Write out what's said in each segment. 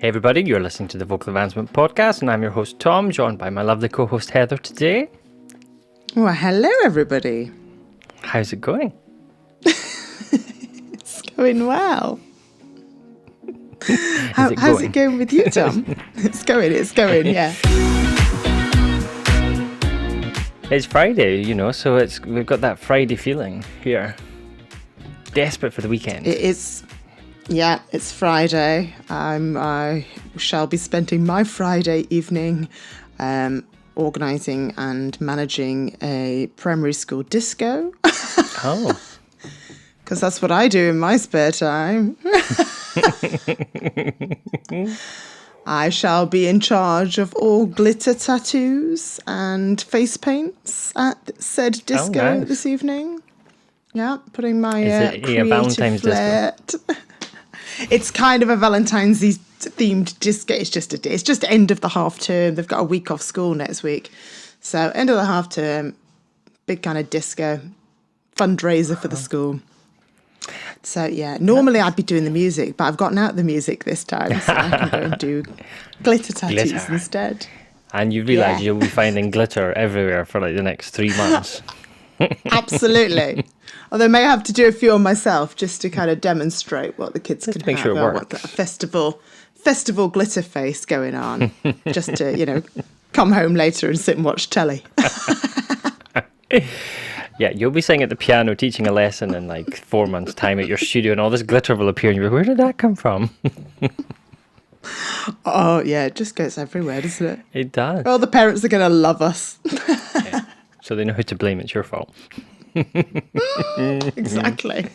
Hey everybody, you're listening to the Vocal Advancement Podcast, and I'm your host Tom, joined by my lovely co-host Heather today. Well, hello everybody. How's it going? It's going well. How's it going with you, Tom? It's going, yeah. It's Friday, so we've got that Friday feeling here. Desperate for the weekend. It is. Yeah, it's Friday. I shall be spending my Friday evening organising and managing a primary school disco. Oh. Because that's what I do in my spare time. I shall be in charge of all glitter tattoos and face paints at said disco this evening. Yeah, putting my creative flair. It's kind of a Valentine's themed disco. It's just end of the half term. They've got a week off school next week. So end of the half term, big kind of disco fundraiser for the school. So yeah, normally I'd be doing the music, but I've gotten out the music this time, so I can go and do glitter tattoos instead. And you realise you'll be finding glitter everywhere for like the next 3 months. Absolutely. Although I may have to do a few on myself just to kind of demonstrate what the kids can make have. sure it works. What festival glitter face going on. Just to, come home later and sit and watch telly. Yeah, you'll be sitting at the piano teaching a lesson in like 4 months' time at your studio, and all this glitter will appear, and you're like, where did that come from? Oh, yeah, it just goes everywhere, doesn't it? It does. Well, the parents are going to love us. Yeah. So they know who to blame. It's your fault. Exactly.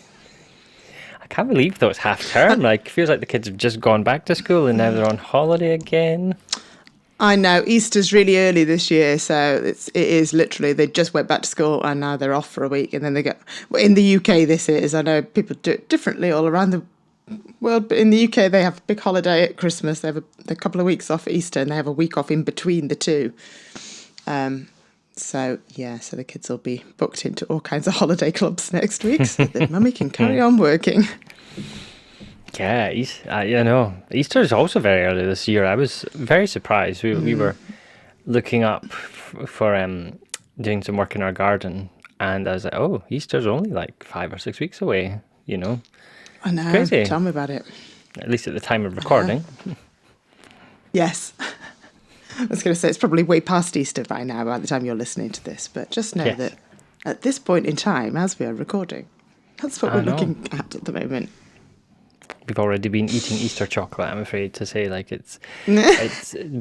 I can't believe, though, it's half term. Like, feels like the kids have just gone back to school and now they're on holiday again. I know, Easter's really early this year, so it is literally, they just went back to school and now they're off for a week, and then they in the UK this is, I know people do it differently all around the world, but in the UK they have a big holiday at Christmas, they have a couple of weeks off at Easter, and they have a week off in between the two. So the kids will be booked into all kinds of holiday clubs next week so that mummy can carry on working. Yeah, Easter is also very early this year. I was very surprised. We were looking up for doing some work in our garden, and I was like, oh, Easter's only like 5 or 6 weeks away, I know. Crazy. Tell me about it. At least at the time of recording. Yes. I was going to say, it's probably way past Easter by now, by the time you're listening to this, but just know that at this point in time, as we are recording, that's what we're looking at the moment. We've already been eating Easter chocolate, I'm afraid to say. Like, it's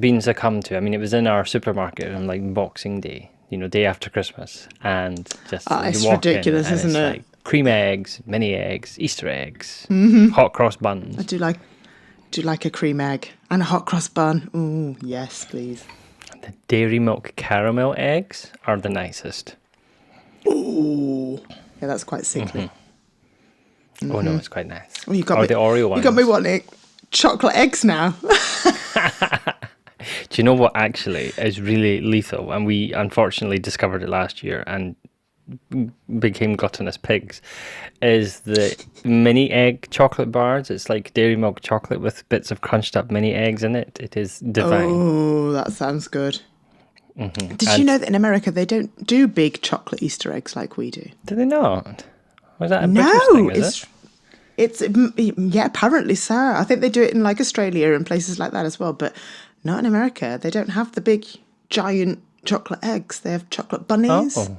been succumbed to. I mean, it was in our supermarket on like Boxing Day, day after Christmas, and just it's ridiculous, isn't it? Like cream eggs, mini eggs, Easter eggs, hot cross buns. I do like a cream egg and a hot cross bun. Ooh, yes, please. The dairy milk caramel eggs are the nicest. Ooh, yeah, that's quite sickly. Mm-hmm. Oh no, it's quite nice. Well, the Oreo ones. You got me wanting chocolate eggs now. Do you know what actually is really lethal? And we unfortunately discovered it last year and became gluttonous pigs, is the mini egg chocolate bars. It's like dairy milk chocolate with bits of crunched up mini eggs in it. It is divine. Oh, that sounds good. Mm-hmm. Did you know that in America they don't do big chocolate Easter eggs like we do? Do they not? Was that a British thing, is it? It's apparently so. I think they do it in like Australia and places like that as well, but not in America. They don't have the big giant chocolate eggs. They have chocolate bunnies. Oh.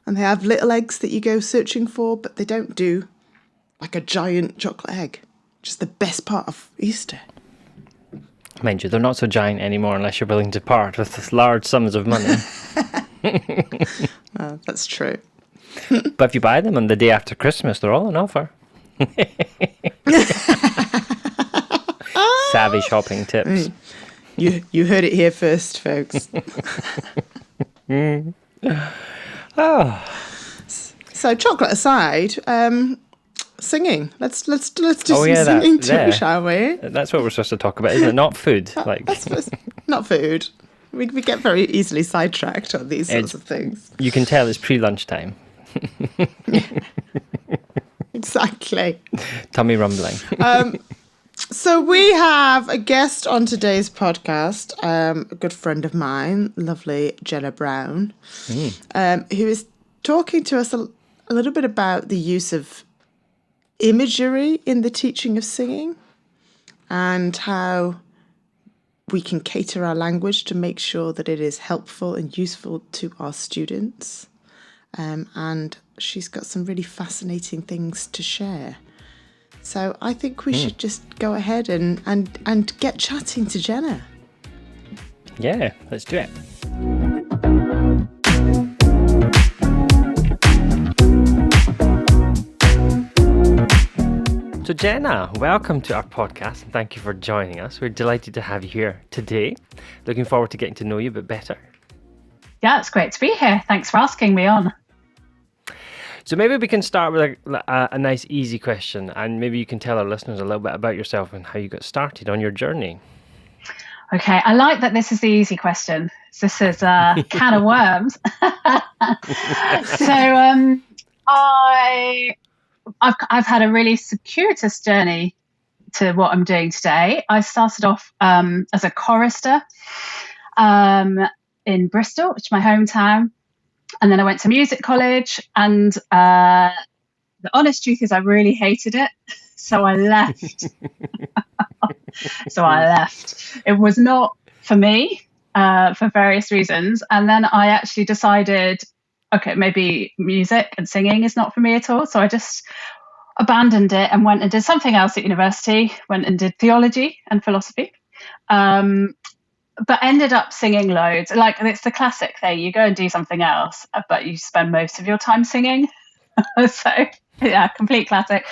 And they have little eggs that you go searching for, but they don't do like a giant chocolate egg. Just the best part of Easter. Mind you, they're not so giant anymore unless you're willing to part with large sums of money. That's true. But if you buy them on the day after Christmas, they're all on offer. Savvy shopping tips. You heard it here first, folks. So chocolate aside, singing. Let's do some singing too, shall we? That's what we're supposed to talk about, isn't it? Not food. Not food. We get very easily sidetracked on these sorts of things. You can tell it's pre-lunchtime. Exactly. Tummy rumbling. So we have a guest on today's podcast, a good friend of mine, lovely Jenna Brown, who is talking to us a little bit about the use of imagery in the teaching of singing and how we can cater our language to make sure that it is helpful and useful to our students. And she's got some really fascinating things to share. So I think we should just go ahead and get chatting to Jenna. Yeah, let's do it. So Jenna, welcome to our podcast and thank you for joining us. We're delighted to have you here today. Looking forward to getting to know you a bit better. Yeah, it's great to be here. Thanks for asking me on. So maybe we can start with a nice, easy question, and maybe you can tell our listeners a little bit about yourself and how you got started on your journey. Okay, I like that this is the easy question. This is a can of worms. So I've had a really circuitous journey to what I'm doing today. I started off as a chorister in Bristol, which is my hometown. And then I went to music college, and the honest truth is I really hated it. So I left. It was not for me for various reasons. And then I actually decided, okay, maybe music and singing is not for me at all. So I just abandoned it and went and did something else at university, went and did theology and philosophy. But ended up singing loads. Like, it's the classic thing. You go and do something else, but you spend most of your time singing. So, yeah, complete classic.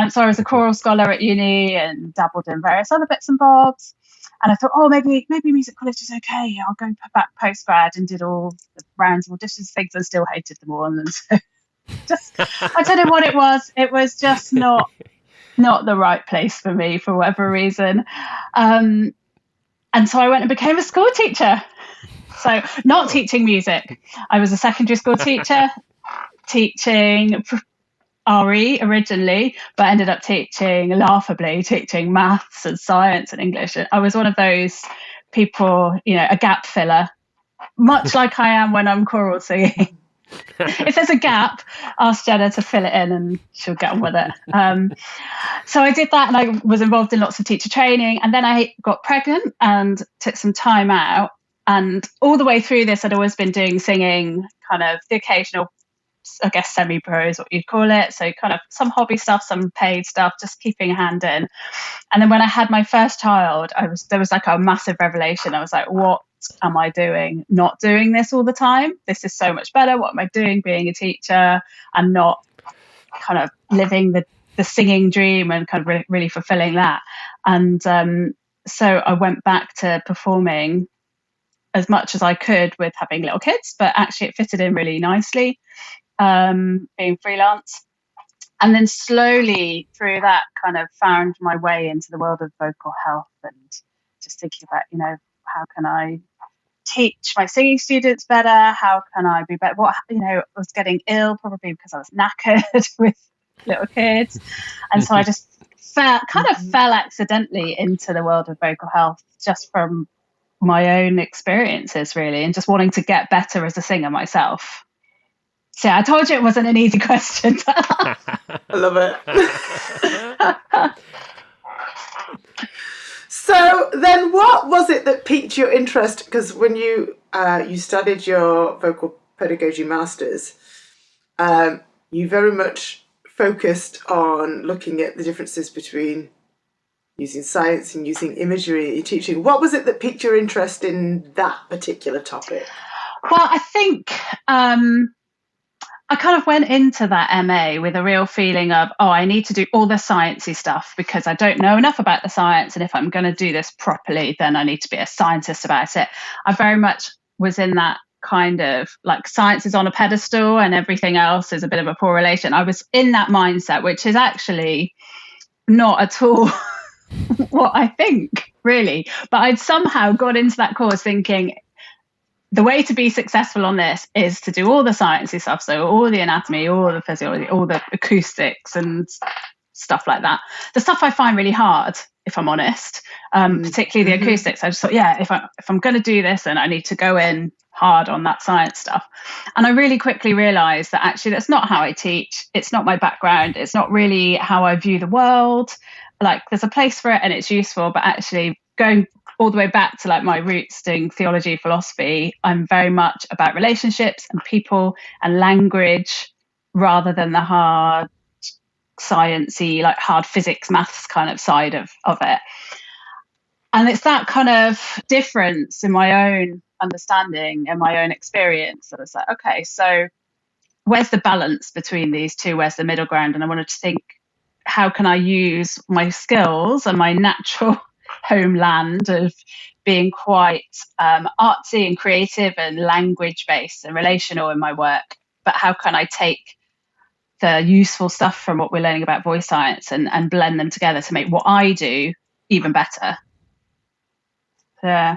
So I was a choral scholar at uni and dabbled in various other bits and bobs. And I thought, maybe music college is okay. I'll go back post-grad, and did all the rounds of auditions things and still hated them all. And so I don't know what it was. It was just not the right place for me for whatever reason. And so I went and became a school teacher. So not teaching music. I was a secondary school teacher, teaching RE originally, but ended up laughably teaching maths and science and English. I was one of those people, a gap filler, much like I am when I'm choral singing. If there's a gap, ask Jenna to fill it in and she'll get on with it. So I did that, and I was involved in lots of teacher training, and then I got pregnant and took some time out. And all the way through this, I'd always been doing singing, kind of the occasional, I guess, semi-pro is what you'd call it. So kind of some hobby stuff, some paid stuff, just keeping a hand in. And then when I had my first child, there was like a massive revelation. I was like, what am I doing? Not doing this all the time. This is so much better. What am I doing being a teacher and not kind of living the singing dream and kind of really fulfilling that? And so I went back to performing as much as I could with having little kids, but actually it fitted in really nicely, being freelance. And then slowly through that kind of found my way into the world of vocal health and just thinking about, how can I teach my singing students better? How can I be better? I was getting ill probably because I was knackered with little kids. And so I just fell accidentally into the world of vocal health just from my own experiences, really, and just wanting to get better as a singer myself. So I told you it wasn't an easy question. I love it. So then what was it that piqued your interest? Because when you studied your vocal pedagogy masters, you very much focused on looking at the differences between using science and using imagery in your teaching. What was it that piqued your interest in that particular topic? Well, I think I kind of went into that MA with a real feeling of, I need to do all the sciencey stuff because I don't know enough about the science. And if I'm going to do this properly, then I need to be a scientist about it. I very much was in that kind of like science is on a pedestal and everything else is a bit of a poor relation. I was in that mindset, which is actually not at all what I think, really. But I'd somehow got into that course thinking, the way to be successful on this is to do all the sciencey stuff. So all the anatomy, all the physiology, all the acoustics and stuff like that. The stuff I find really hard, if I'm honest, particularly the acoustics. I just thought, if I'm going to do this, then I need to go in hard on that science stuff. And I really quickly realized that actually that's not how I teach. It's not my background. It's not really how I view the world. Like, there's a place for it and it's useful, but actually going all the way back to like my roots doing theology, philosophy, I'm very much about relationships and people and language rather than the hard sciencey, like hard physics, maths kind of side of it. And it's that kind of difference in my own understanding and my own experience that it's like, okay, so where's the balance between these two? Where's the middle ground? And I wanted to think, how can I use my skills and my natural homeland of being quite artsy and creative and language based and relational in my work, but how can I take the useful stuff from what we're learning about voice science and blend them together to make what I do even better? Yeah.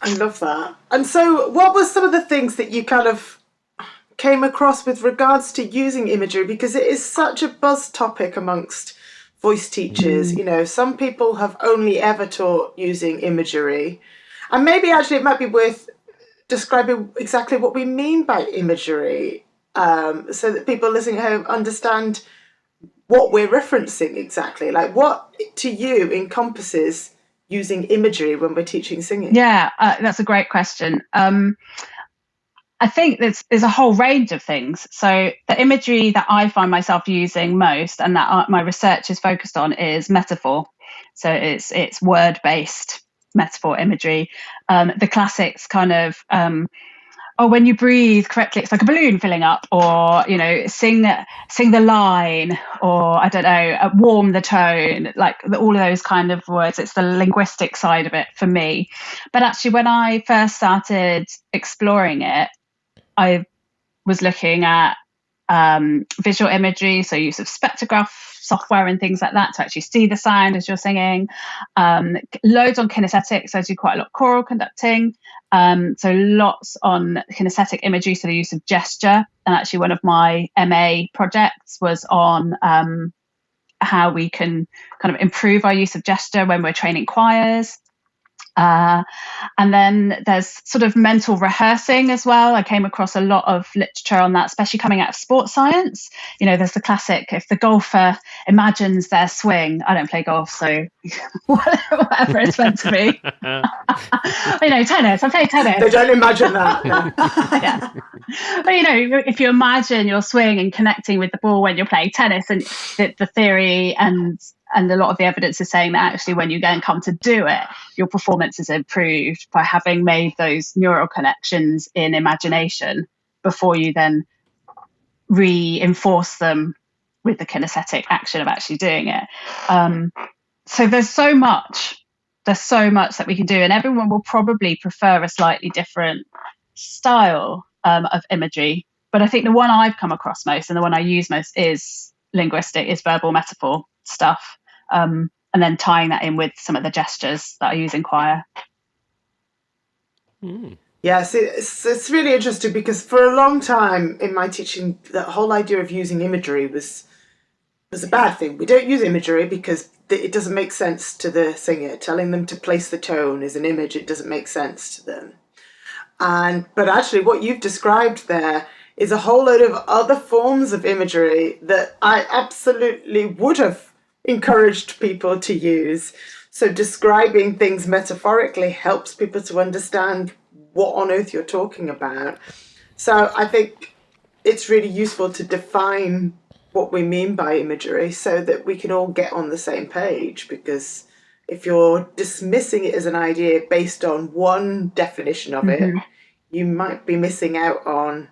I love that. And so what were some of the things that you kind of came across with regards to using imagery? Because it is such a buzz topic amongst voice teachers. You know, some people have only ever taught using imagery. And maybe actually it might be worth describing exactly what we mean by imagery, so that people listening at home understand what we're referencing exactly. Like, what to you encompasses using imagery when we're teaching singing? Yeah, that's a great question. I think there's a whole range of things. So the imagery that I find myself using most and that my research is focused on is metaphor. So it's word-based metaphor imagery. The classics kind of, when you breathe correctly, it's like a balloon filling up, or, you know, sing the line, or I don't know, warm the tone, like all of those kind of words. It's the linguistic side of it for me. But actually, when I first started exploring it, I was looking at visual imagery, so use of spectrograph software and things like that to actually see the sound as you're singing. Loads on kinesthetics, so I do quite a lot of choral conducting. So lots on kinesthetic imagery, so the use of gesture. And actually one of my MA projects was on how we can kind of improve our use of gesture when we're training choirs. And then there's sort of mental rehearsing as well. I came across a lot of literature on that, especially coming out of sports science. You know, there's the classic, if the golfer imagines their swing. I don't play golf, so whatever it's meant to be. You know, tennis, I play tennis. They don't imagine that. Yeah. But, you know, if you imagine your swing and connecting with the ball when you're playing tennis, and the theory and a lot of the evidence is saying that actually when you then come to do it, your performance is improved by having made those neural connections in imagination before you then reinforce them with the kinesthetic action of actually doing it. So there's so much that we can do, and everyone will probably prefer a slightly different style of imagery. But I think the one I've come across most and the one I use most is linguistic, is verbal metaphor stuff. And then tying that in with some of the gestures that I use in choir. Yes, it's really interesting, because for a long time in my teaching, the whole idea of using imagery was a bad thing. We don't use imagery because it doesn't make sense to the singer. Telling them to place the tone is an image. It doesn't make sense to them. But actually what you've described there is a whole load of other forms of imagery that I absolutely would have encouraged people to use. So describing things metaphorically helps people to understand what on earth you're talking about. So I think it's really useful to define what we mean by imagery so that we can all get on the same page, because if you're dismissing it as an idea based on one definition of it, you might be missing out on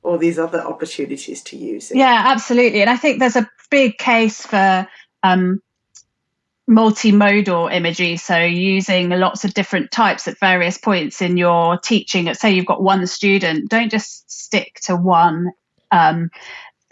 all these other opportunities to use it. Yeah, absolutely. And I think there's a big case for multi-modal imagery, so using lots of different types at various points in your teaching. Say you've got one student, don't just stick to one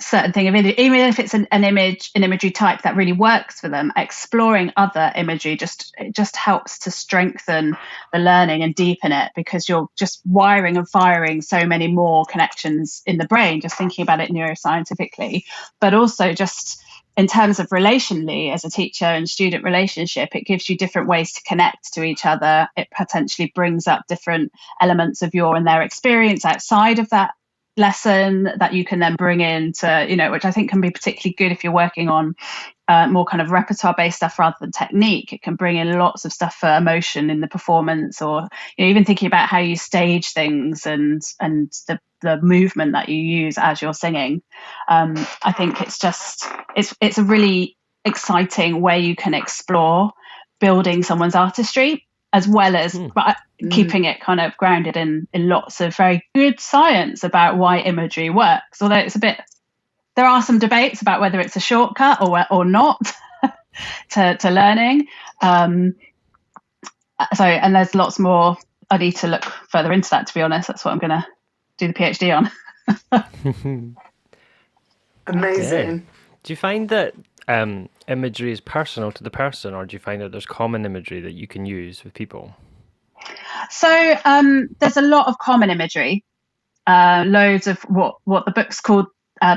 certain thing of it, even if it's an imagery type that really works for them, exploring other imagery just helps to strengthen the learning and deepen it, because you're just wiring and firing so many more connections in the brain, just thinking about it neuroscientifically, but also just in terms of relationally as a teacher and student relationship. It gives you different ways to connect to each other. It potentially brings up different elements of your and their experience outside of that lesson that you can then bring into, which I think can be particularly good if you're working on more kind of repertoire based stuff rather than technique. It can bring in lots of stuff for emotion in the performance, or even thinking about how you stage things and the movement that you use as you're singing. I think it's a really exciting way you can explore building someone's artistry, as well as keeping it kind of grounded in lots of very good science about why imagery works. Although there are some debates about whether it's a shortcut or not to learning. And there's lots more. I need to look further into that, to be honest. That's what I'm going to do the PhD on. Amazing. Yeah. Do you find that imagery is personal to the person, or do you find that there's common imagery that you can use with people? So there's a lot of common imagery, loads of what the book's called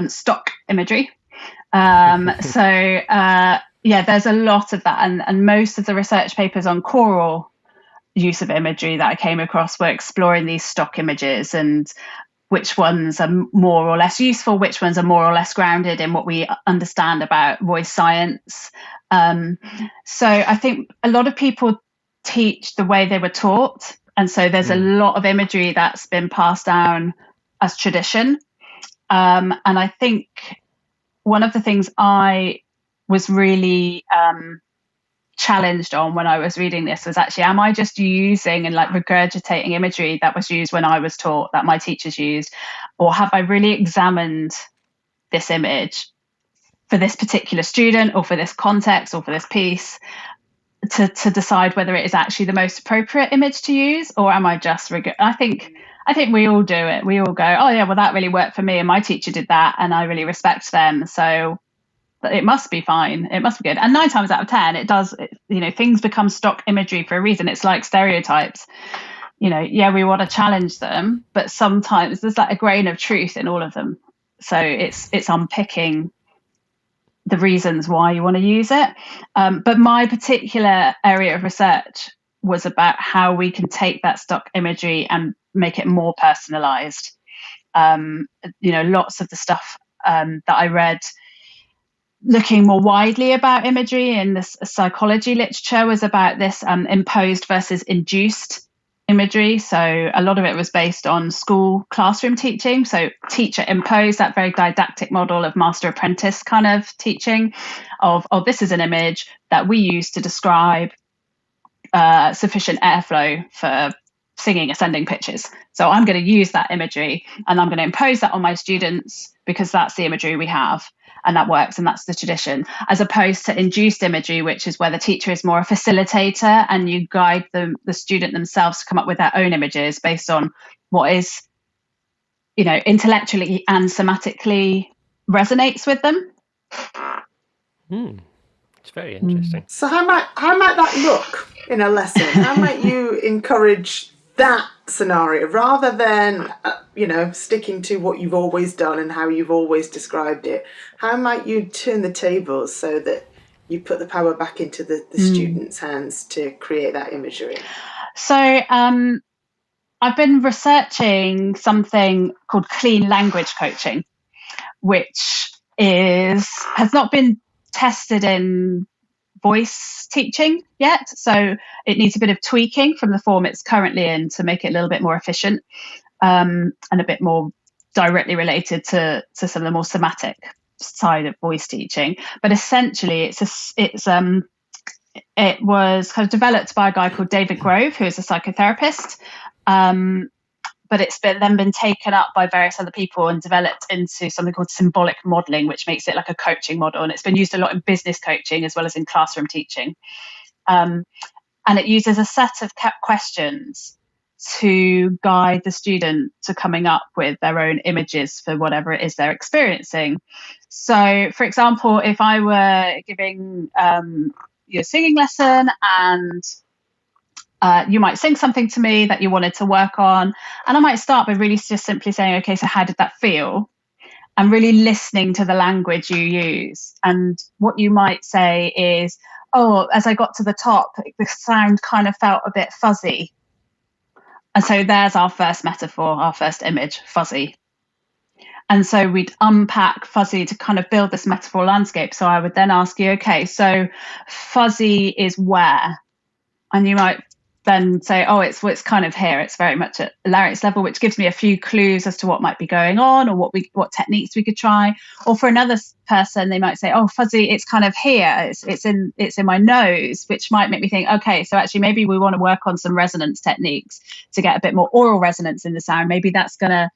stock imagery. There's a lot of that, and most of the research papers on choral use of imagery that I came across were exploring these stock images and which ones are more or less useful, which ones are more or less grounded in what we understand about voice science. So I think a lot of people teach the way they were taught, and so there's a lot of imagery that's been passed down as tradition. And I think one of the things I was really challenged on when I was reading this was actually, am I just using and like regurgitating imagery that was used when I was taught, that my teachers used, or have I really examined this image for this particular student or for this context or for this piece to decide whether it is actually the most appropriate image to use, or am I just I think we all do it. We all go, oh yeah, well that really worked for me and my teacher did that and I really respect them, so it must be fine, it must be good. And 9 times out of 10 it does. Things become stock imagery for a reason. It's like stereotypes, we want to challenge them, but sometimes there's like a grain of truth in all of them. So it's unpicking the reasons why you want to use it. But my particular area of research was about how we can take that stock imagery and make it more personalized. Lots of the stuff that I read looking more widely about imagery in this psychology literature was about this imposed versus induced imagery. So a lot of it was based on school classroom teaching. So teacher imposed, that very didactic model of master apprentice kind of teaching of, this is an image that we use to describe sufficient airflow for singing ascending pitches. So I'm going to use that imagery and I'm going to impose that on my students because that's the imagery we have. And that works, and that's the tradition, as opposed to induced imagery, which is where the teacher is more a facilitator and you guide the student themselves to come up with their own images based on what is, intellectually and somatically resonates with them. It's very interesting. So how might that look in a lesson? How might you encourage that scenario rather than sticking to what you've always done and how you've always described it? How might you turn the tables so that you put the power back into the students' hands to create that imagery? So I've been researching something called clean language coaching, which has not been tested in voice teaching yet, so it needs a bit of tweaking from the form it's currently in to make it a little bit more efficient and a bit more directly related to some of the more somatic side of voice teaching. But essentially it was kind of developed by a guy called David Grove, who is a psychotherapist, but it's been taken up by various other people and developed into something called symbolic modeling, which makes it like a coaching model. And it's been used a lot in business coaching as well as in classroom teaching. And it uses a set of questions. to guide the student to coming up with their own images for whatever it is they're experiencing. So, for example, if I were giving you a singing lesson and you might sing something to me that you wanted to work on, and I might start by really just simply saying, okay, so how did that feel? And really listening to the language you use. And what you might say is, oh, as I got to the top, the sound kind of felt a bit fuzzy. And so there's our first metaphor, our first image, fuzzy. And so we'd unpack fuzzy to kind of build this metaphor landscape. So I would then ask you, okay, so fuzzy is where? And you might then say, oh, it's kind of here. It's very much at larynx level, which gives me a few clues as to what might be going on, or what techniques we could try. Or for another person, they might say, oh, fuzzy, it's kind of here. It's in my nose, which might make me think, okay, so actually maybe we want to work on some resonance techniques to get a bit more oral resonance in the sound. Maybe that's going to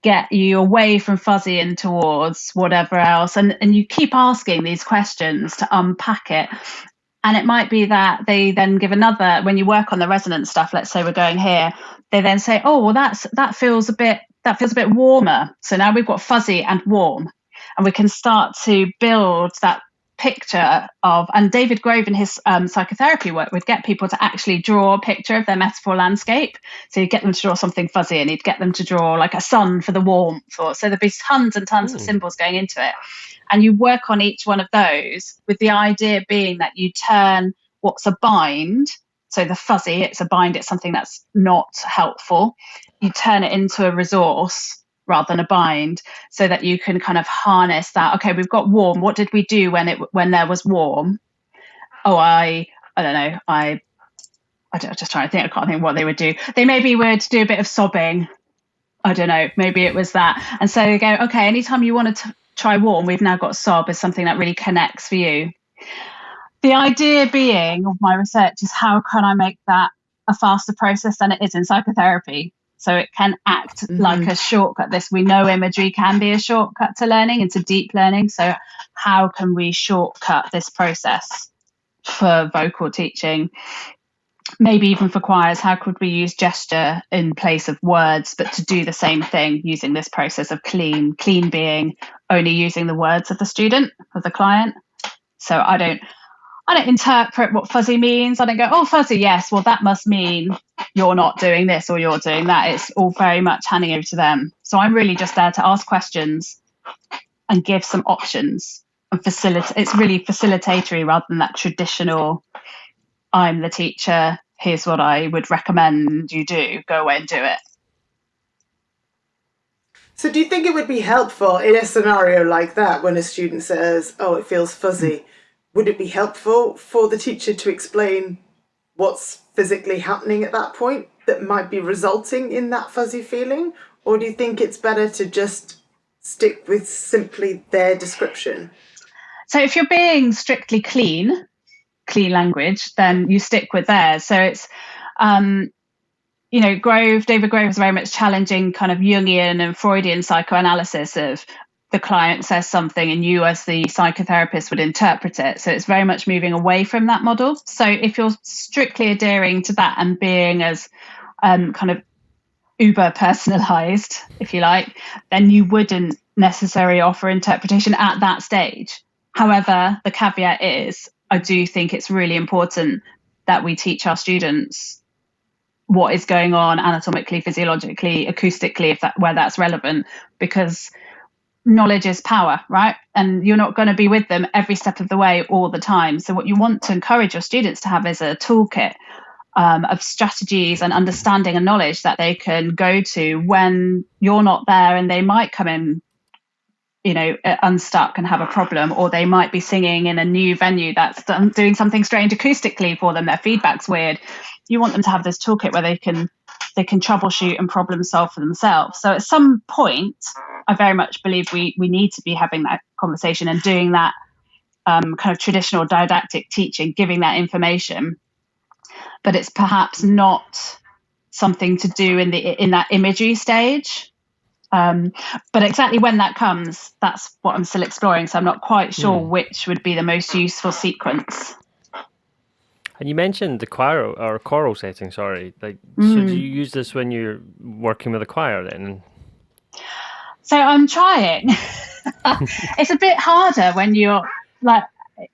get you away from fuzzy and towards whatever else. And you keep asking these questions to unpack it. And it might be that they then give another, when you work on the resonance stuff, let's say we're going here, they then say, oh, well, that feels a bit warmer. So now we've got fuzzy and warm, and we can start to build that picture of, and David Grove in his psychotherapy work would get people to actually draw a picture of their metaphor landscape. So you get them to draw something fuzzy, and you'd get them to draw like a sun for the warmth, or so there'd be tons and tons of symbols going into it. And you work on each one of those with the idea being that you turn what's a bind, so the fuzzy, it's a bind, it's something that's not helpful, you turn it into a resource rather than a bind, so that you can kind of harness that. Okay, we've got warm. What did we do when there was warm? Oh, I don't know. I'm just trying to think. I can't think what they would do. They maybe would do a bit of sobbing. I don't know. Maybe it was that. And so you go, okay, anytime you want to try warm, we've now got sob as something that really connects for you. The idea being of my research is, how can I make that a faster process than it is in psychotherapy? So it can act like a shortcut. We know imagery can be a shortcut to learning, into deep learning. So how can we shortcut this process for vocal teaching? Maybe even for choirs, how could we use gesture in place of words, but to do the same thing using this process of clean being only using the words of the student, of the client. So I don't interpret what fuzzy means. I don't go, oh, fuzzy, yes, well, that must mean you're not doing this or you're doing that. It's all very much handing over to them. So I'm really just there to ask questions and give some options and it's really facilitatory rather than that traditional, I'm the teacher, here's what I would recommend you do, go away and do it. So do you think it would be helpful in a scenario like that, when a student says, oh, it feels fuzzy, would it be helpful for the teacher to explain what's physically happening at that point that might be resulting in that fuzzy feeling? Or do you think it's better to just stick with simply their description? So if you're being strictly clean language, then you stick with theirs. So it's, David Grove is very much challenging kind of Jungian and Freudian psychoanalysis of the client says something and you as the psychotherapist would interpret it. So it's very much moving away from that model. So if you're strictly adhering to that and being as kind of uber personalized, if you like, then you wouldn't necessarily offer interpretation at that stage. However, the caveat is, I do think it's really important that we teach our students what is going on anatomically, physiologically, acoustically, where that's relevant, because knowledge is power, right? And you're not going to be with them every step of the way all the time. So what you want to encourage your students to have is a toolkit of strategies and understanding and knowledge that they can go to when you're not there, and they might come in unstuck and have a problem, or they might be singing in a new venue that's doing something strange acoustically for them, their feedback's weird. You want them to have this toolkit where they can troubleshoot and problem solve for themselves. So at some point, I very much believe we need to be having that conversation and doing that kind of traditional didactic teaching, giving that information, but it's perhaps not something to do in that imagery stage. But exactly when that comes, that's what I'm still exploring. So I'm not quite sure which would be the most useful sequence. And you mentioned the choir or choral setting, sorry. So do you use this when you're working with a choir then? So I'm trying. It's a bit harder when you're like,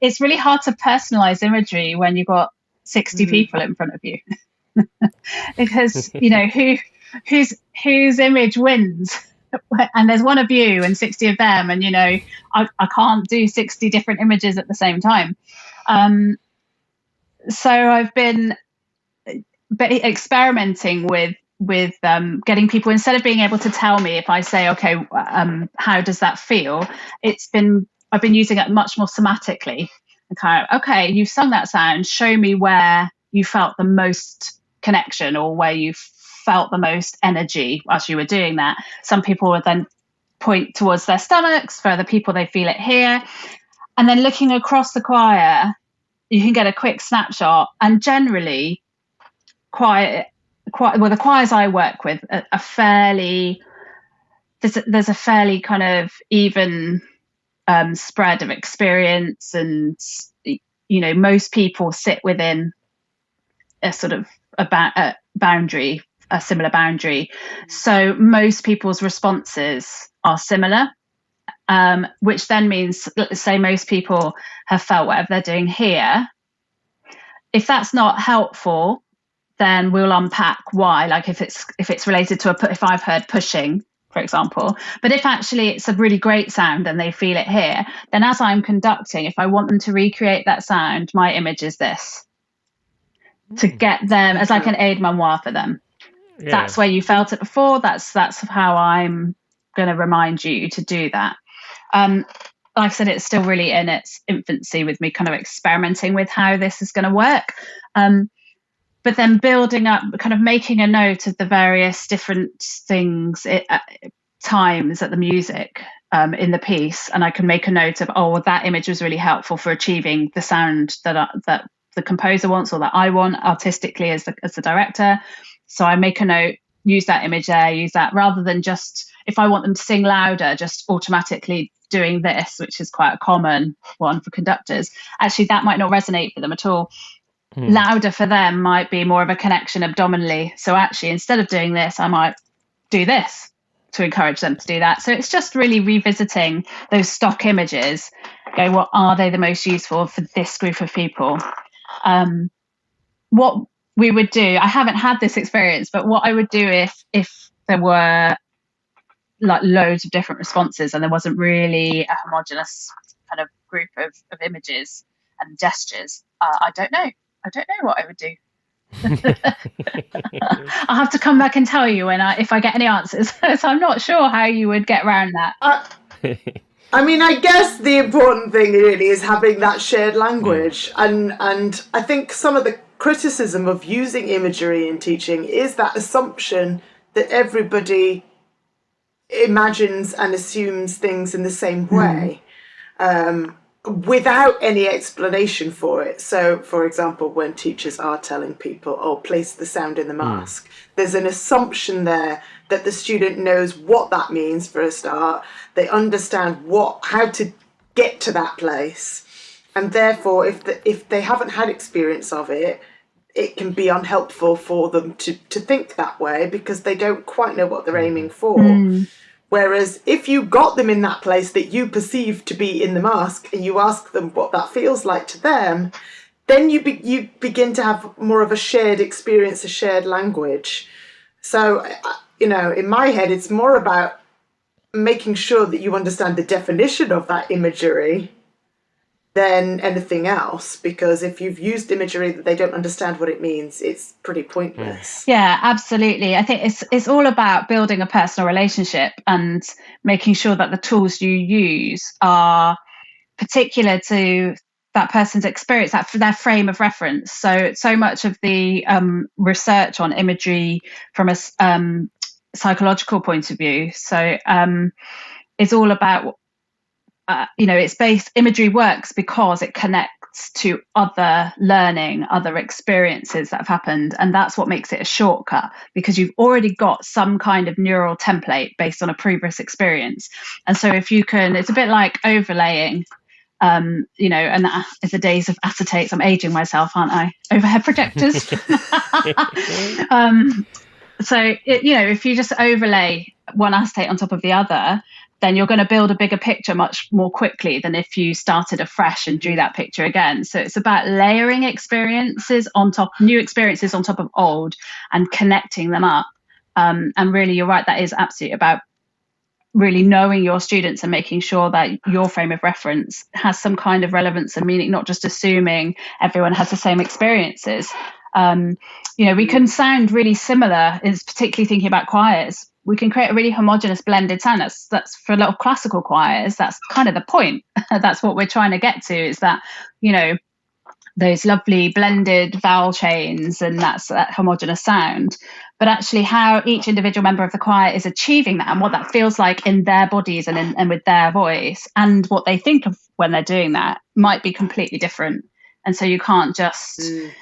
it's really hard to personalize imagery when you've got 60 people in front of you. Because, whose image wins? And there's one of you and 60 of them. And, I can't do 60 different images at the same time. So I've been experimenting with getting people, instead of being able to tell me, if I say, okay, how does that feel? I've been using it much more somatically. Okay, you've sung that sound. Show me where you felt the most connection or where you felt the most energy as you were doing that. Some people would then point towards their stomachs. For other people, they feel it here. And then looking across the choir, you can get a quick snapshot. And generally, the choirs I work with are fairly, there's a fairly kind of even spread of experience, and most people sit within a sort of a boundary, a similar boundary. So most people's responses are similar, which then means, let's say most people have felt whatever they're doing here. If that's not helpful, then we'll unpack why. Like if it's related to if I've heard pushing, for example. But if actually it's a really great sound and they feel it here, then as I'm conducting, if I want them to recreate that sound, my image is this. To get them as like an aide-memoire for them. Yeah. That's where you felt it before. That's how I'm going to remind you to do that. Like I said, it's still really in its infancy with me kind of experimenting with how this is going to work. But then building up, kind of making a note of the various different things, times at the music in the piece. And I can make a note of, that image was really helpful for achieving the sound that the composer wants, or that I want artistically as the director. So I make a note, use that image there, use that, rather than just, if I want them to sing louder, just automatically doing this, which is quite a common one for conductors. Actually, that might not resonate for them at all. Louder for them might be more of a connection abdominally. So actually, instead of doing this, I might do this to encourage them to do that. So it's just really revisiting those stock images, going, what are they the most useful for this group of people? What we would do, I haven't had this experience, but what I would do if there were like loads of different responses and there wasn't really a homogenous kind of group of images and gestures, I don't know what I would do. I'll have to come back and tell you if I get any answers. So I'm not sure how you would get around that. I mean, I guess the important thing really is having that shared language. And I think some of the criticism of using imagery in teaching is that assumption that everybody imagines and assumes things in the same way. Without any explanation for it. So, for example, when teachers are telling people, place the sound in the mask, there's an assumption there that the student knows what that means for a start. They understand how to get to that place. And therefore, if they haven't had experience of it, it can be unhelpful for them to think that way because they don't quite know what they're aiming for. Whereas if you got them in that place that you perceive to be in the mask and you ask them what that feels like to them, then you begin to have more of a shared experience, a shared language. So, in my head, it's more about making sure that you understand the definition of that imagery than anything else, because if you've used imagery that they don't understand what it means, it's pretty pointless. Yeah, absolutely. I think it's all about building a personal relationship and making sure that the tools you use are particular to that person's experience, that for their frame of reference. So much of the research on imagery from a psychological point of view, it's all about imagery works because it connects to other learning, other experiences that have happened. And that's what makes it a shortcut, because you've already got some kind of neural template based on a previous experience. And so if you can, it's a bit like overlaying You know, and in the days of acetates, I'm aging myself, aren't I? Overhead projectors. So, you know, if you just overlay one acetate on top of the other, then you're going to build a bigger picture much more quickly than if you started afresh and drew that picture again. So it's about layering experiences on top, new experiences on top of old, and connecting them up. And really, you're right, that is absolutely about really knowing your students and making sure that your frame of reference has some kind of relevance and meaning, not just assuming everyone has the same experiences. You know, we can sound really similar, is particularly thinking about choirs. We can create a really homogenous blended sound. That's for a lot of classical choirs, that's kind of the point. That's what we're trying to get to, is that, you know, those lovely blended vowel chains and that homogenous sound, but actually how each individual member of the choir is achieving that and what that feels like in their bodies and with their voice, and what they think of when they're doing that might be completely different. And so you can't just, you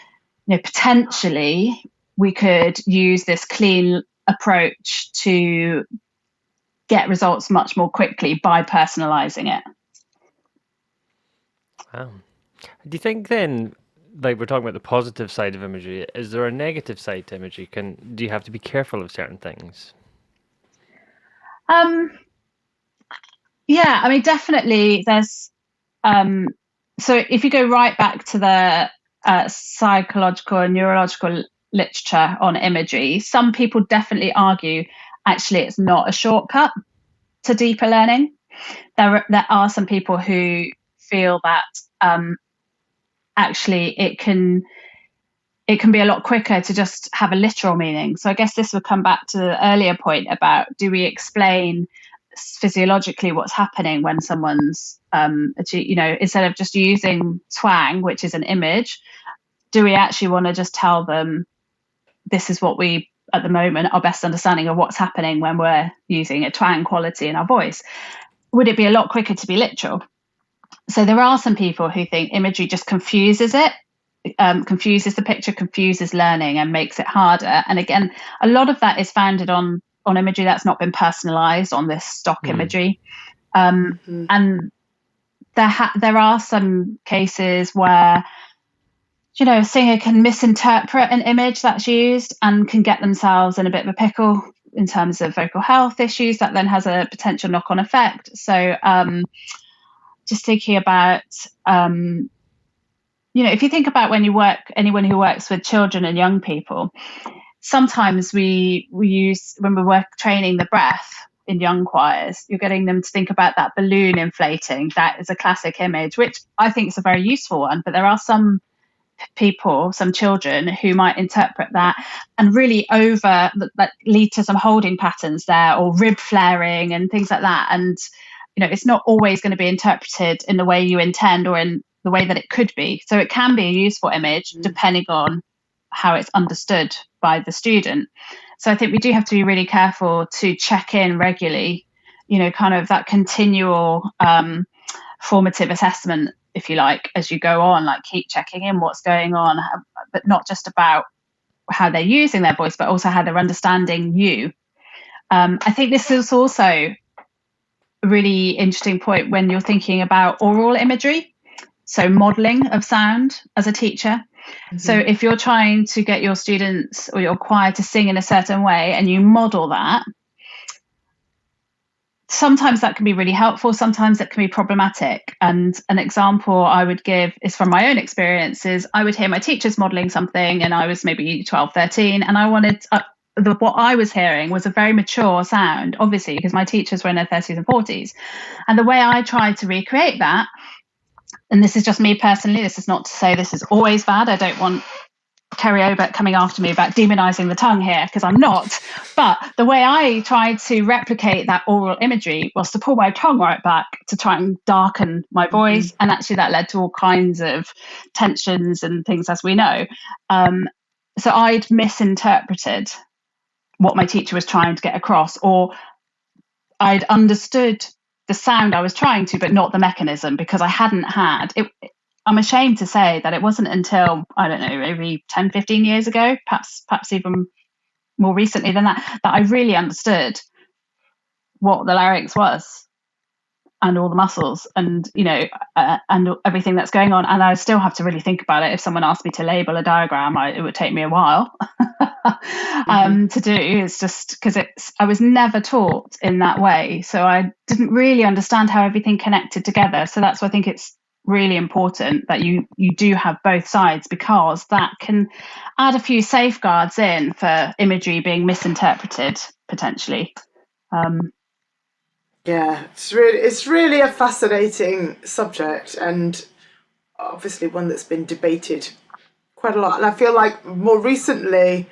know, potentially we could use this clean approach to get results much more quickly by personalizing it. Wow. Do you think then, like we're talking about the positive side of imagery, is there a negative side to imagery? Do you have to be careful of certain things? Yeah, I mean, definitely there's, so if you go right back to the psychological and neurological literature on imagery, some people definitely argue actually it's not a shortcut to deeper learning. There are some people who feel that actually it can be a lot quicker to just have a literal meaning. So I guess this would come back to the earlier point about, do we explain physiologically what's happening when someone's, you know, instead of just using twang, which is an image, do we actually want to just tell them this is what we, at the moment, our best understanding of what's happening when we're using a twang quality in our voice? Would it be a lot quicker to be literal? So there are some people who think imagery just confuses it. Confuses the picture, confuses learning, and makes it harder. And again, a lot of that is founded on imagery that's not been personalized on this stock imagery. And there are some cases where, you know, a singer can misinterpret an image that's used and can get themselves in a bit of a pickle in terms of vocal health issues that then has a potential knock-on effect. So just thinking about, you know, if you think about when you work, anyone who works with children and young people, sometimes we use, when we work training the breath in young choirs, you're getting them to think about that balloon inflating. That is a classic image, which I think is a very useful one. But there are some people, some children, who might interpret that and really that lead to some holding patterns there, or rib flaring and things like that. And, you know, it's not always going to be interpreted in the way you intend or in the way that it could be. So it can be a useful image depending on how it's understood by the student. So I think we do have to be really careful to check in regularly, you know, kind of that continual formative assessment, if you like, as you go on, like keep checking in what's going on, but not just about how they're using their voice, but also how they're understanding you. I think this is also a really interesting point when you're thinking about oral imagery. So modeling of sound as a teacher. So if you're trying to get your students or your choir to sing in a certain way and you model that, sometimes that can be really helpful. Sometimes it can be problematic. And an example I would give is from my own experiences. I would hear my teachers modeling something and I was maybe 12, 13, and I wanted what I was hearing was a very mature sound, obviously, because my teachers were in their 30s and 40s. And the way I tried to recreate that, and this is just me personally, this is not to say this is always bad. I don't want Kerry Obert coming after me about demonizing the tongue here, because I'm not. But the way I tried to replicate that oral imagery was to pull my tongue right back to try and darken my voice. And actually that led to all kinds of tensions and things, as we know. So I'd misinterpreted what my teacher was trying to get across, or I'd understood the sound I was trying to, but not the mechanism, because I hadn't had it. I'm ashamed to say that it wasn't until, I don't know, maybe 10, 15 years ago, perhaps even more recently than that, that I really understood what the larynx was. and all the muscles and, and everything that's going on. And I still have to really think about it. If someone asked me to label a diagram, it would take me a while to do. It's just because I was never taught in that way. So I didn't really understand how everything connected together. So that's why I think it's really important that you do have both sides, because that can add a few safeguards in for imagery being misinterpreted potentially. Yeah, it's really a fascinating subject, and obviously one that's been debated quite a lot. And I feel like more recently,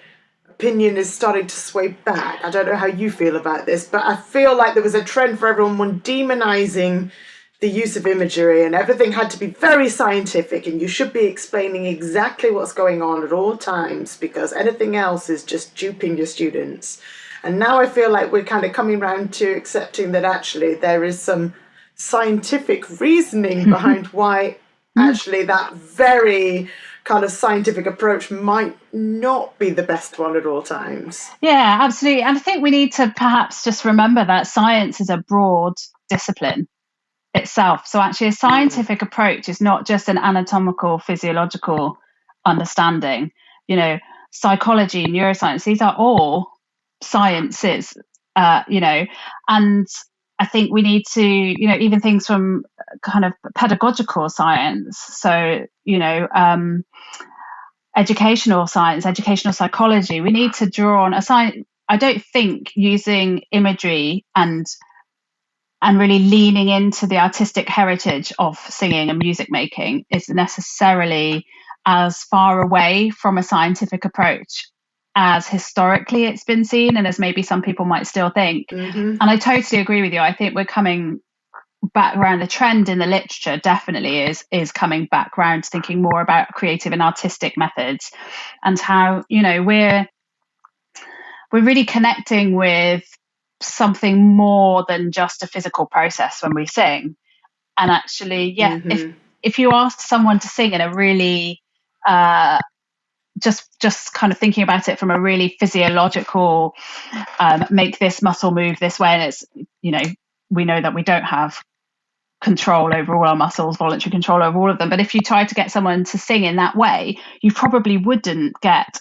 opinion is starting to sway back. I don't know how you feel about this, but I feel like there was a trend for everyone demonizing the use of imagery, and everything had to be very scientific, and you should be explaining exactly what's going on at all times, because anything else is just duping your students. And now I feel like we're kind of coming around to accepting that actually there is some scientific reasoning behind why actually that very kind of scientific approach might not be the best one at all times. Yeah, absolutely. And I think we need to perhaps just remember that science is a broad discipline itself. So actually a scientific approach is not just an anatomical, physiological understanding. Psychology, neuroscience, these are all sciences, and I think we need to, even things from kind of pedagogical science. So, educational science, educational psychology, we need to draw on a science. I don't think using imagery and really leaning into the artistic heritage of singing and music making is necessarily as far away from a scientific approach as historically it's been seen, and as maybe some people might still think. And I totally agree with you. I think we're coming back around. The trend in the literature definitely is coming back around to thinking more about creative and artistic methods, and how we're really connecting with something more than just a physical process when we sing. And actually, if you ask someone to sing in a really just kind of thinking about it from a really physiological, make this muscle move this way, and it's we know that we don't have control over all our muscles, voluntary control over all of them. But if you try to get someone to sing in that way, you probably wouldn't get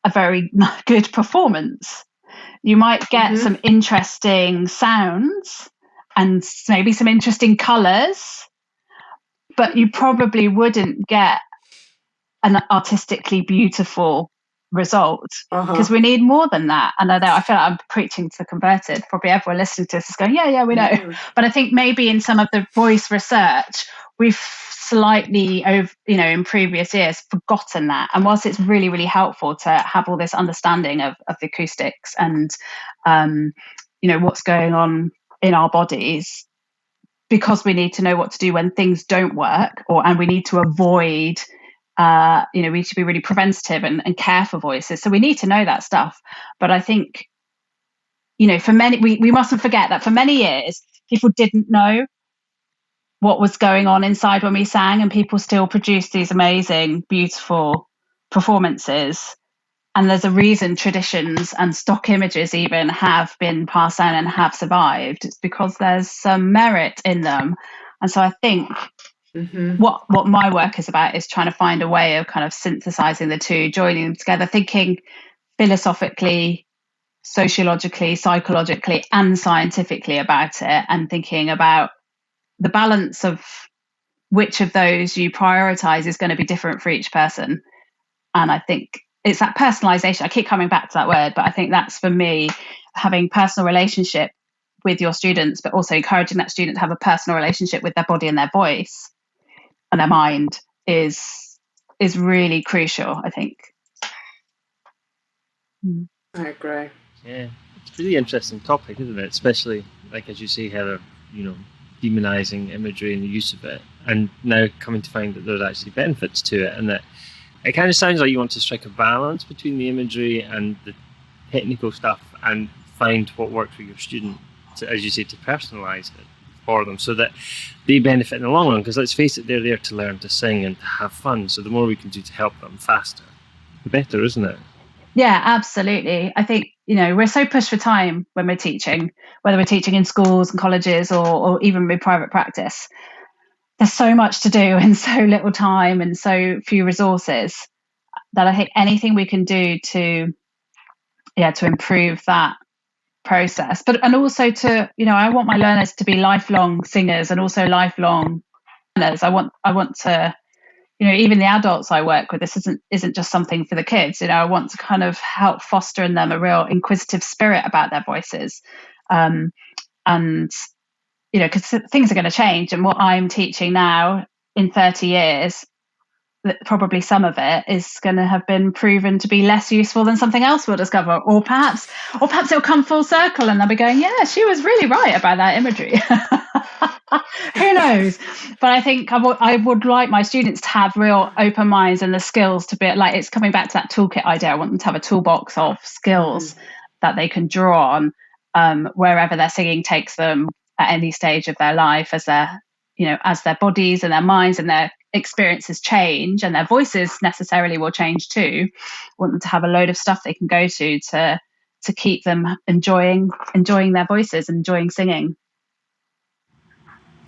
a very good performance. You might get some interesting sounds and maybe some interesting colours, but you probably wouldn't get an artistically beautiful result, because we need more than that. And I feel like I'm preaching to the converted. Probably everyone listening to this is going, yeah, we know. But I think maybe in some of the voice research, we've slightly in previous years forgotten that. And whilst it's really, really helpful to have all this understanding of the acoustics and what's going on in our bodies, because we need to know what to do when things don't work, and we need to avoid we should be really preventative and care for voices. So we need to know that stuff. But I think, for many, we mustn't forget that for many years, people didn't know what was going on inside when we sang, and people still produced these amazing, beautiful performances. And there's a reason traditions and stock images even have been passed down and have survived. It's because there's some merit in them. And so I think what my work is about is trying to find a way of kind of synthesizing the two, joining them together, thinking philosophically, sociologically, psychologically, and scientifically about it, and thinking about the balance of which of those you prioritize is going to be different for each person. And I think it's that personalization. I keep coming back to that word, but I think that's, for me, having personal relationship with your students, but also encouraging that student to have a personal relationship with their body and their voice and their mind is really crucial, I think. I agree. Yeah, it's a really interesting topic, isn't it? Especially, like as you say, Heather, demonizing imagery and the use of it, and now coming to find that there's actually benefits to it, and that it kind of sounds like you want to strike a balance between the imagery and the technical stuff, and find what works for your student, as you say, to personalize it for them so that they benefit in the long run. Because let's face it, they're there to learn to sing and to have fun. So the more we can do to help them faster, the better, isn't it? Yeah, absolutely. I think, we're so pushed for time when we're teaching, whether we're teaching in schools and colleges or even with private practice. There's so much to do in so little time and so few resources that I think anything we can do to improve that process. And also to, I want my learners to be lifelong singers and also lifelong learners. I want to, even the adults I work with, this isn't just something for the kids. I want to kind of help foster in them a real inquisitive spirit about their voices. And, because things are going to change, and what I'm teaching now in 30 years, probably some of it is going to have been proven to be less useful than something else we'll discover, or perhaps it'll come full circle and they'll be going, yeah, she was really right about that imagery. Who knows? But I think I would like my students to have real open minds and the skills to be like, it's coming back to that toolkit idea. I want them to have a toolbox of skills that they can draw on wherever their singing takes them at any stage of their life, as their bodies and their minds and their experiences change, and their voices necessarily will change too. I want them to have a load of stuff they can go to keep them enjoying their voices, enjoying singing.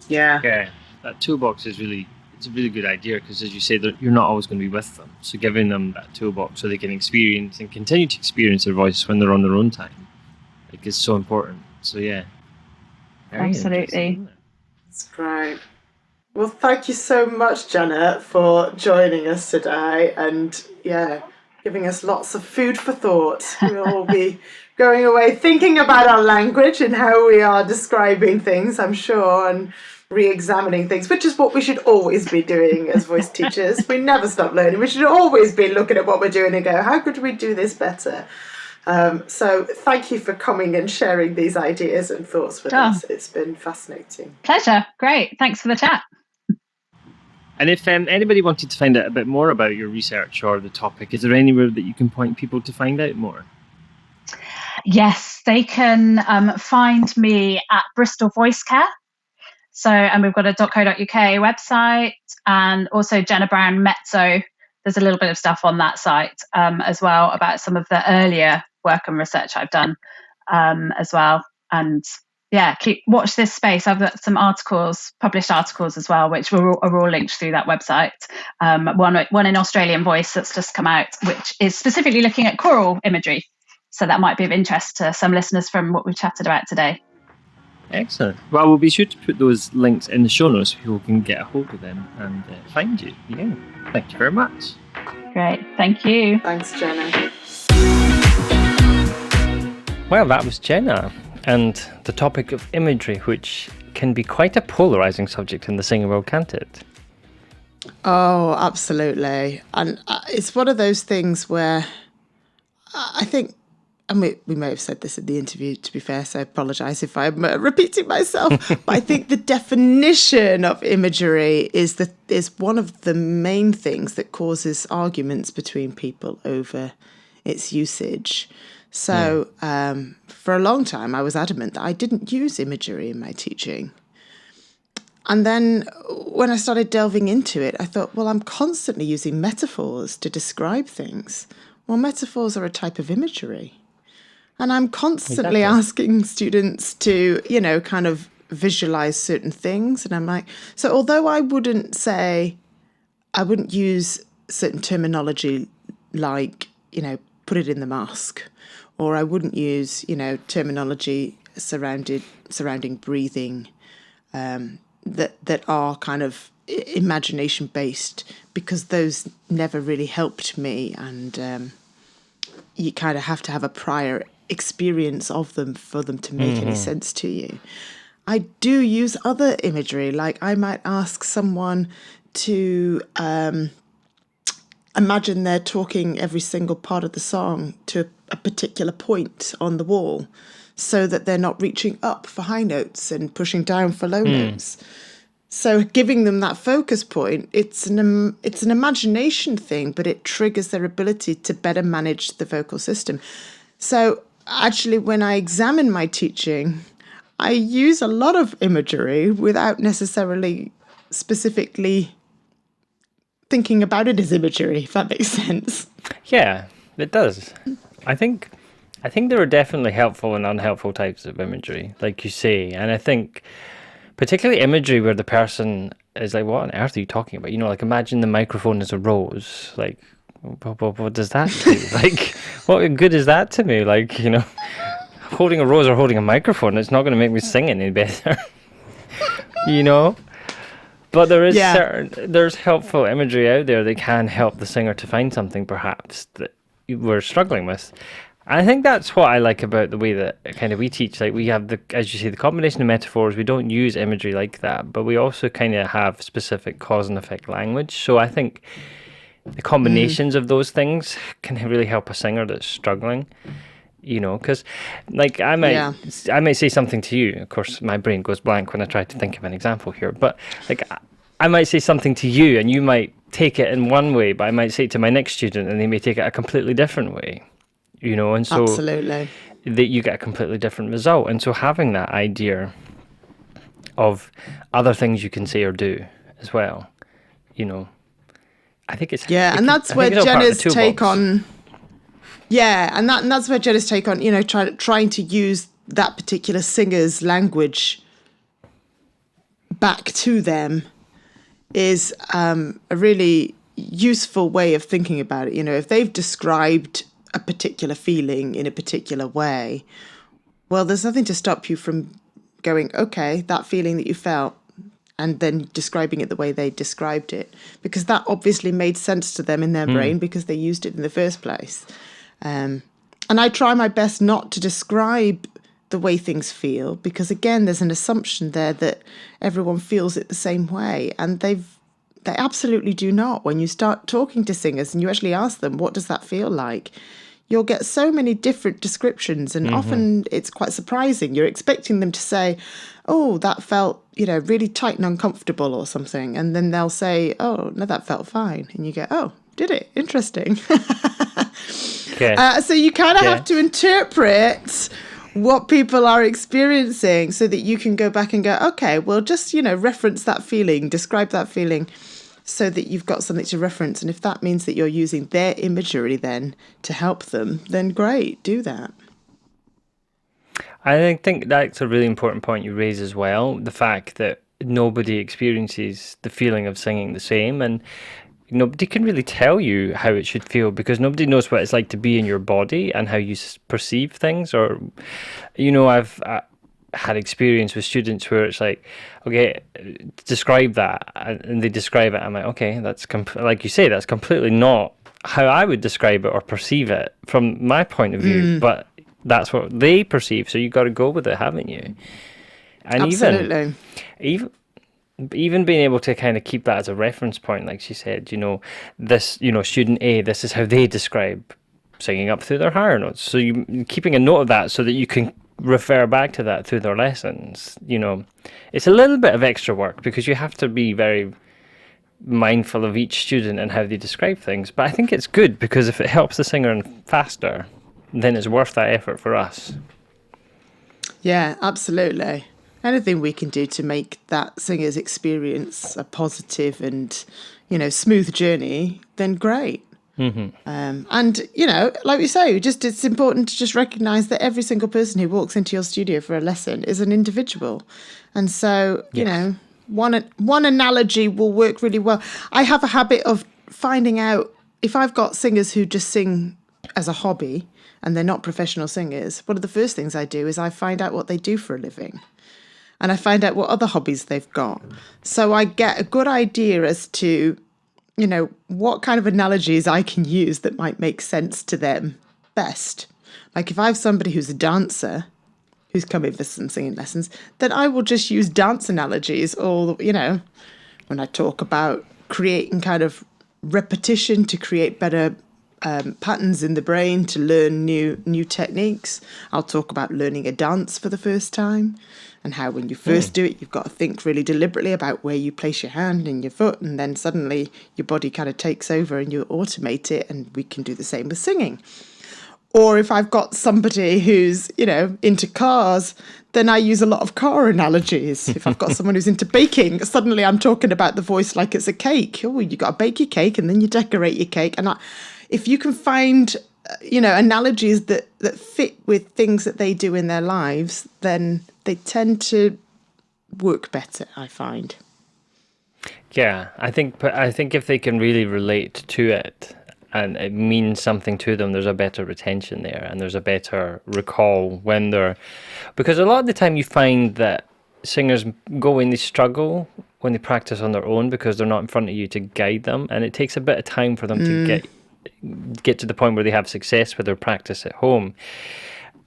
Yeah, that toolbox it's a really good idea, because as you say, you're not always going to be with them. So giving them that toolbox so they can experience and continue to experience their voice when they're on their own time, is so important. So yeah, absolutely. That's great. Well, thank you so much, Jenna, for joining us today, and giving us lots of food for thought. We'll all be going away thinking about our language and how we are describing things, I'm sure, and re-examining things, which is what we should always be doing as voice teachers. We never stop learning. We should always be looking at what we're doing and go, how could we do this better? So thank you for coming and sharing these ideas and thoughts with us. It's been fascinating. Pleasure. Great. Thanks for the chat. And if anybody wanted to find out a bit more about your research or the topic, is there anywhere that you can point people to find out more? Yes, they can find me at Bristol Voice Care. So, and we've got a .co.uk website, and also Jenna Brown Mezzo. There's a little bit of stuff on that site as well about some of the earlier work and research I've done as well. And watch this space. I've got some published articles as well, which are all linked through that website. One in Australian Voice that's just come out, which is specifically looking at choral imagery. So that might be of interest to some listeners from what we've chatted about today. Excellent. Well, we'll be sure to put those links in the show notes so people can get a hold of them and find you. Yeah. Thank you very much. Great. Thank you. Thanks, Jenna. Well, that was Jenna, and the topic of imagery, which can be quite a polarizing subject in the singing world, can't it? Oh, absolutely. And it's one of those things where I think, and we may have said this in the interview, to be fair, so I apologise if I'm repeating myself, but I think the definition of imagery is one of the main things that causes arguments between people over its usage. So for a long time, I was adamant that I didn't use imagery in my teaching. And then when I started delving into it, I thought, well, I'm constantly using metaphors to describe things. Well, metaphors are a type of imagery. And I'm constantly asking students to, kind of visualize certain things. And I'm like, so although I wouldn't use certain terminology like, put it in the mask, or I wouldn't use, terminology surrounding breathing that are kind of imagination based, because those never really helped me. And you kind of have to have a prior experience of them for them to make any sense to you. I do use other imagery, like I might ask someone to imagine they're talking every single part of the song to a particular point on the wall, so that they're not reaching up for high notes and pushing down for low notes. So giving them that focus point, it's an imagination thing, but it triggers their ability to better manage the vocal system. So actually, when I examine my teaching, I use a lot of imagery without necessarily specifically thinking about it as imagery, if that makes sense. Yeah, It does. I think there are definitely helpful and unhelpful types of imagery, like you say. And I think particularly imagery where the person is like, what on earth are you talking about? Like imagine the microphone is a rose. Like, what does that do? Like, what good is that to me? Like, holding a rose or holding a microphone, it's not going to make me sing any better. But there is there's helpful imagery out there that can help the singer to find something perhaps that we're struggling with. I think that's what I like about the way that kind of we teach. Like we have as you say, the combination of metaphors. We don't use imagery like that, but we also kind of have specific cause and effect language. So I think the combinations of those things can really help a singer that's struggling. Because like I might say something to you. Of course, my brain goes blank when I try to think of an example here. But like I might say something to you, and you might take it in one way, but I might say it to my next student, and they may take it a completely different way. And so absolutely that you get a completely different result. And so having that idea of other things you can say or do as well, I think it's and that's where Jenna's take on. Yeah, and that's where Jenna's take on, trying to use that particular singer's language back to them is a really useful way of thinking about it. If they've described a particular feeling in a particular way, well, there's nothing to stop you from going, okay, that feeling that you felt, and then describing it the way they described it, because that obviously made sense to them in their brain because they used it in the first place. And I try my best not to describe the way things feel, because again, there's an assumption there that everyone feels it the same way, and they absolutely do not. When you start talking to singers and you actually ask them, what does that feel like? You'll get so many different descriptions, and often it's quite surprising. You're expecting them to say, oh, that felt, really tight and uncomfortable or something. And then they'll say, oh, no, that felt fine. And you go, oh, did it? Interesting. So you kind of have to interpret what people are experiencing so that you can go back and go, okay, well, just, reference that feeling, describe that feeling, so that you've got something to reference. And if that means that you're using their imagery then to help them, then great, do that. I think that's a really important point you raise as well, the fact that nobody experiences the feeling of singing the same, and nobody can really tell you how it should feel, because nobody knows what it's like to be in your body and how you perceive things. Or, I've had experience with students where it's like, okay, describe that, and they describe it. I'm like, okay, that's like you say, that's completely not how I would describe it or perceive it from my point of view, but that's what they perceive. So you got to go with it, haven't you? And absolutely. Even being able to kind of keep that as a reference point, like she said, this, student A, this is how they describe singing up through their higher notes. So you keeping a note of that so that you can refer back to that through their lessons. It's a little bit of extra work because you have to be very mindful of each student and how they describe things. But I think it's good, because if it helps the singer faster, then it's worth that effort for us. Yeah, absolutely. Anything we can do to make that singer's experience a positive and, smooth journey, then great. And, like we say, it's important to just recognise that every single person who walks into your studio for a lesson is an individual. And so, one analogy will work really well. I have a habit of finding out if I've got singers who just sing as a hobby and they're not professional singers. One of the first things I do is I find out what they do for a living. And I find out what other hobbies they've got. So I get a good idea as to, what kind of analogies I can use that might make sense to them best. Like if I have somebody who's a dancer who's come in for some singing lessons, then I will just use dance analogies, or, when I talk about creating kind of repetition to create better patterns in the brain to learn new techniques. I'll talk about learning a dance for the first time, and how when you first do it, you've got to think really deliberately about where you place your hand and your foot, and then suddenly your body kind of takes over and you automate it, and we can do the same with singing. Or if I've got somebody who's, into cars, then I use a lot of car analogies. If I've got someone who's into baking, suddenly I'm talking about the voice like it's a cake. Oh, you got to bake your cake and then you decorate your cake. And if you can find analogies that fit with things that they do in their lives, then they tend to work better, I find. Yeah, I think if they can really relate to it and it means something to them, there's a better retention there and there's a better recall when they're... Because a lot of the time you find that singers go and they struggle when they practice on their own because they're not in front of you to guide them, and it takes a bit of time for them to get to the point where they have success with their practice at home.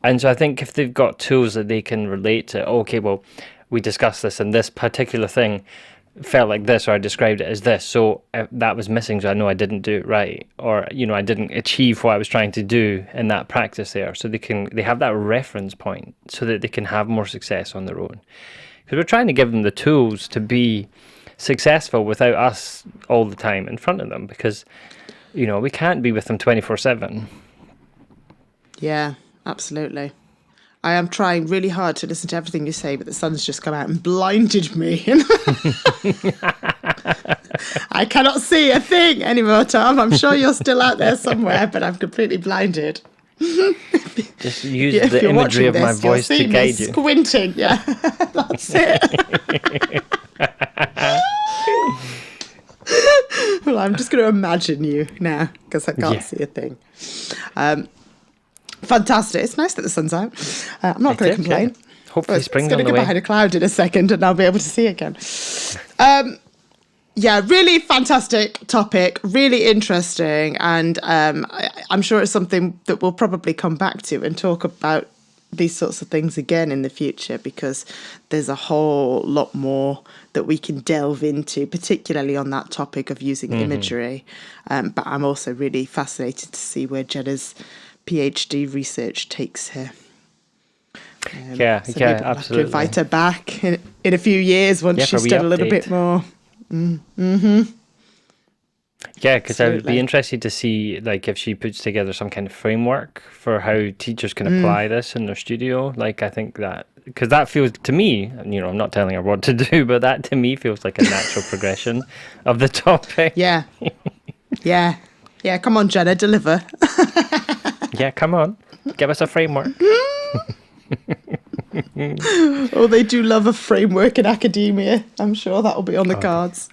And so I think if they've got tools that they can relate to, okay, well, we discussed this and this particular thing felt like this, or I described it as this, so that was missing, so I know I didn't do it right, or I didn't achieve what I was trying to do in that practice there, so they have that reference point so that they can have more success on their own, because we're trying to give them the tools to be successful without us all the time in front of them, because we can't be with them 24/7. Yeah, absolutely. I am trying really hard to listen to everything you say, but the sun's just come out and blinded me. I cannot see a thing anymore, Tom. I'm sure you're still out there somewhere, but I'm completely blinded. Just use the imagery of my voice to guide you. Squinting, yeah. That's it. Well, I'm just going to imagine you now, because I can't see a thing. Fantastic. It's nice that the sun's out. I'm not going to complain. Yeah. Hopefully spring's on the way. It's going to go behind a cloud in a second and I'll be able to see again. Yeah, really fantastic topic, really interesting. And I'm sure it's something that we'll probably come back to and talk about these sorts of things again in the future, because there's a whole lot more that we can delve into, particularly on that topic of using imagery. But I'm also really fascinated to see where Jenna's PhD research takes her. So absolutely. Have to invite her back in a few years once she's done a little bit more. Yeah, because I would be interested to see, like, if she puts together some kind of framework for how teachers can apply this in their studio. Like, I think that, because that feels to me, I'm not telling her what to do, but that to me feels like a natural progression of the topic. Yeah. Come on, Jenna, deliver. Yeah, come on. Give us a framework. Oh, they do love a framework in academia. I'm sure that'll be on the cards.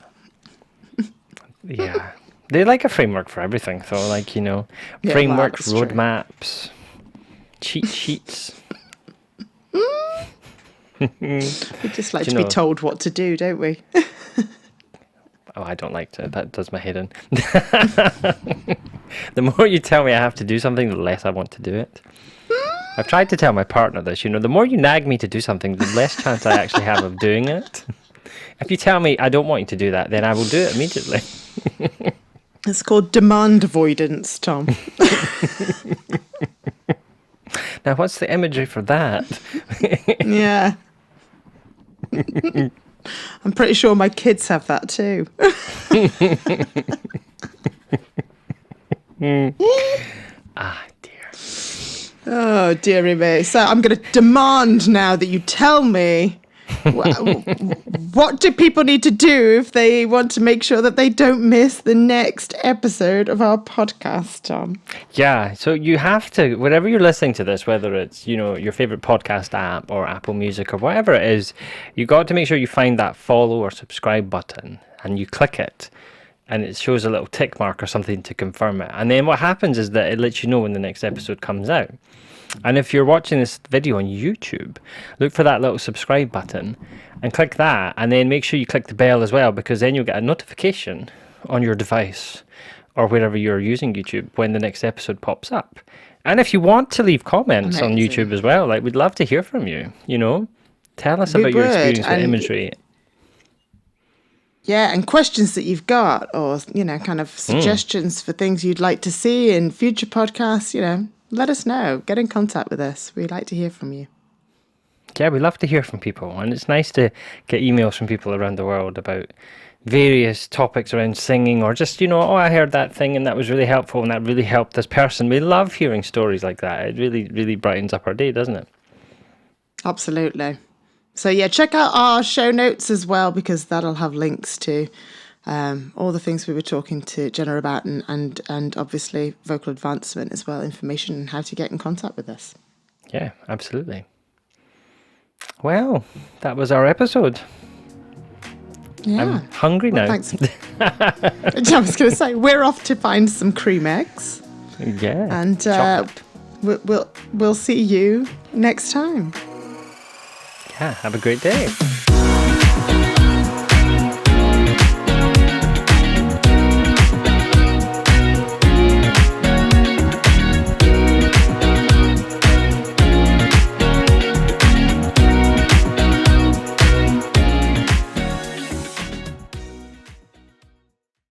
Yeah. They like a framework for everything. So, frameworks, roadmaps, cheat sheets. We just like to be told what to do, don't we? Oh, I don't like to. That does my head in. The more you tell me I have to do something, the less I want to do it. I've tried to tell my partner this, the more you nag me to do something, the less chance I actually have of doing it. If you tell me I don't want you to do that, then I will do it immediately. It's called demand avoidance, Tom. Now, what's the imagery for that? Yeah. I'm pretty sure my kids have that too. Ah, dear. Oh, dearie me. So I'm going to demand now that you tell me what do people need to do if they want to make sure that they don't miss the next episode of our podcast, Tom? Yeah, so you have to, whenever you're listening to this, whether it's, your favorite podcast app or Apple Music or whatever it is, you got to make sure you find that follow or subscribe button and you click it. And it shows a little tick mark or something to confirm it. And then what happens is that it lets you know when the next episode comes out. And if you're watching this video on YouTube, look for that little subscribe button and click that. And then make sure you click the bell as well, because then you'll get a notification on your device or wherever you're using YouTube when the next episode pops up. And if you want to leave comments on YouTube as well, we'd love to hear from you, Tell us about your experience with imagery. Yeah, and questions that you've got, or, kind of suggestions for things you'd like to see in future podcasts, let us know. Get in contact with us. We'd like to hear from you. Yeah, we love to hear from people. And it's nice to get emails from people around the world about various topics around singing, or just, I heard that thing and that was really helpful and that really helped this person. We love hearing stories like that. It really, really brightens up our day, doesn't it? Absolutely. So, yeah, check out our show notes as well, because that'll have links to all the things we were talking to Jenna about, and obviously vocal advancement as well, information on how to get in contact with us. Yeah, absolutely. Well, that was our episode. Yeah. I'm hungry now. Thanks. I was going to say, we're off to find some cream eggs. Yeah. And we'll see you next time. Yeah, have a great day.